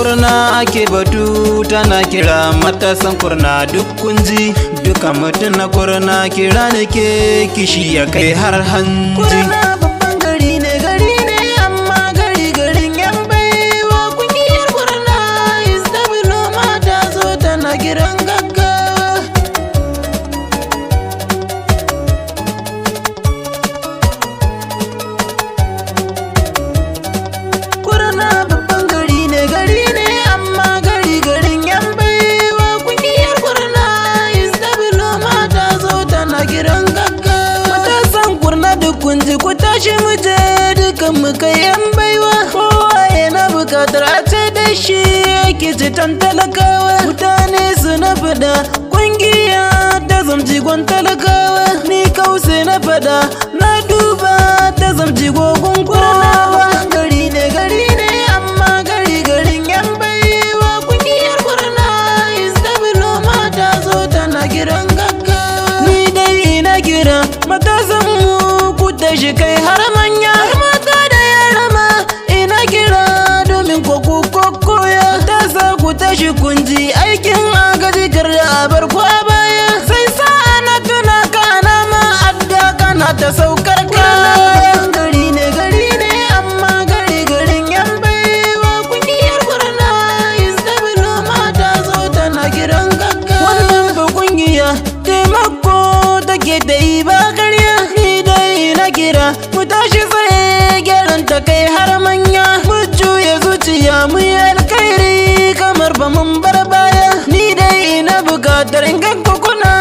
Kurna ake batu tana kira matasan kurna duk kunji. Duka mutum na kurna kira ne ke kishi ya kai har hanji. Kurna babban gari ne amma gari garin yan baiwa. Kungiyar kurna is the below mata zo tana kiran gaggawa. Kurna babban gari ne amma gari garin yan baiwa. Kungiyar kurna is the below mata zo tana kiran gaggawa. Matasan kurna duk kunji ku tashi mu je dukan mu kai yan baiwa. Kowa yana bukatar a ce da shi yake citan talakawa. Mutane suna fada kungiya ta zamji gwan talakawa. Ni kause na fada na duba ta zamji gogon kowa. Gari ne amma gari garin yan baiwa. Kungiyar kurna is the below mata zo tana kiran gaggawa. Ni dai ina kira matasan mu ku tashi kai har manya. Har mata da yara ma ina kira domin kokoya. Tasa ku tashi kunji aikin agaji kar da abar kwa baya. Sai sa'a na tuna kana ma adda kana ta saukar kaya. Gari ne amma gari garin yan baiwa. Kungiyar kurna is the below mata zo tana kiran gaggawa. Wannan ba kungiya taimako take da yi ba karya. Ni dai na kira mu tashi tsaye gyaran ta kai har manya. Mu juya zuciya mu yi alkhairi kamar ba mun bar baya. Ni dai ina bukatar in ganku kuna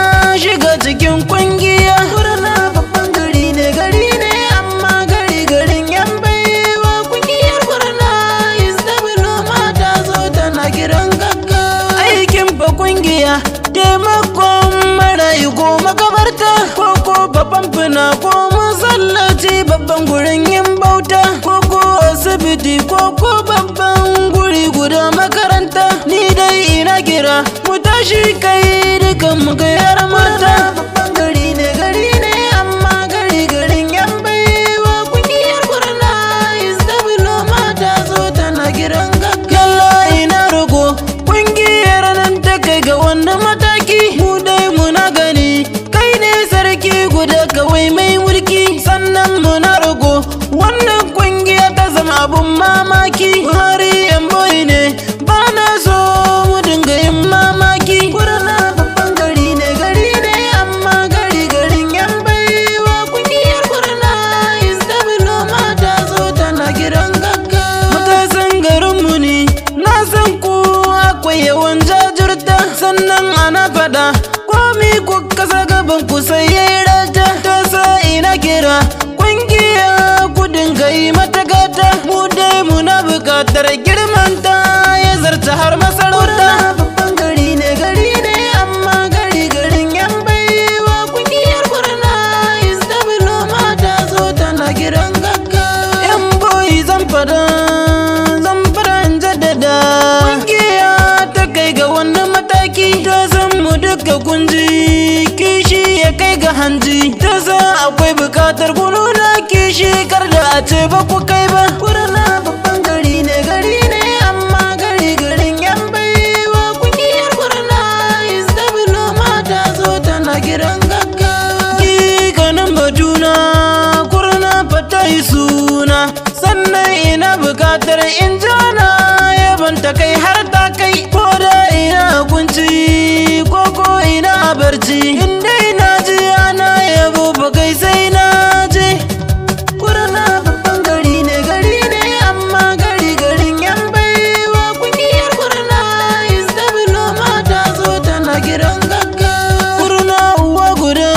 shiga cikin kungiya. Kurna babban gari ne amma gari garin yan baiwa. Kungiyar kurna is the below mata zo tana kiran gaggawa. Aikin fa kungiya taimakon marayu ko makabarta ko babban fina ko masallaci babban gurin yin bauta ko asibiti ko babban guri guda makaranta. Ni dai ina kira mu tashi kai dukan mu kai har mata. Babban gari ne amma gari garin yan baiwa. Kungiyar kurna is the below mata zo tana kiran gaggawa. Yalla ina rogo kungiyar nan ta kai ga wannan mataki. Mu dai muna gani kai ne sarki guda kawai mai mulki. Sannan muna rogo wannan kungiya ta zama abun mamaki. Buhari yan boy ne ba na so mu dinga yin mamaki. Kurna babban gari ne amma gari garin yan baiwa. Kungiyar kurna is the below mata zo tana kiran gaggawa. Matasan garinmu ne na san ku akwai yawan jajirta. Sannan ana fada komi ku kasa gaban ku sai yayi rata. Ta sa ina kira kungiya ku dinga yi mata gata. Mu dai muna bukatar girmanta ya zarta har masarauta. Babban gari ne amma gari garin yan baiwa. Kungiyar kurna is the below mata zo tana kiran gaggawa. Yan boy zan fada in jaddada. Kungiya ta kai ga wannan mataki. Ta san mu duka kunji kishi ya kai ga hanji. Ta san akwai bukatar ku nuna kishi kar da a ce ba ku kai ba. Kurna babban gari ne amma gari garin yan baiwa. Kungiyar kurna is the below mata zo tana kiran gaggawa. Ganin batuna kurna fata yi suna. Sannan ina bukatar in jana yaban ta kai har ta kai. Ko da ina kunci ko ina barci. Inda ina ji ana yabo ba kai sai na je. Kurna babban gari ne amma gari garin yan baiwa. Kungiyar kurna is the below mata zo tana kiran gaggawa. Kurna uwa guda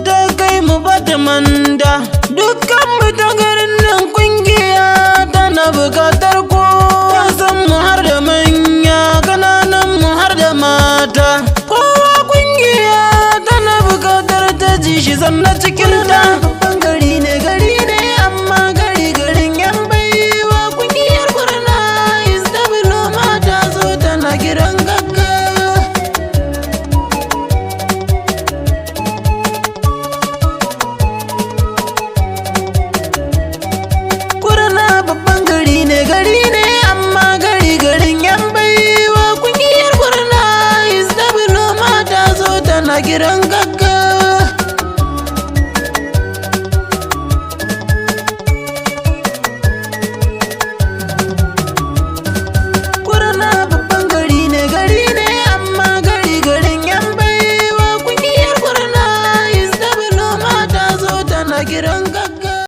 ta kai mu bata manda. Dukkan mu ta garin nan kungiya tana bukatar kowa. San mu har da manya kananan mu har da mata. Kowa kungiya tana bukatar ta ji shi zanna cikin ta. Babban gari ne amma gari garin yan baiwa. Kungiyar kurna is the below mata zo tana kiran gaggawa. Kurna babban gari ne amma gari garin kiran gaggawa.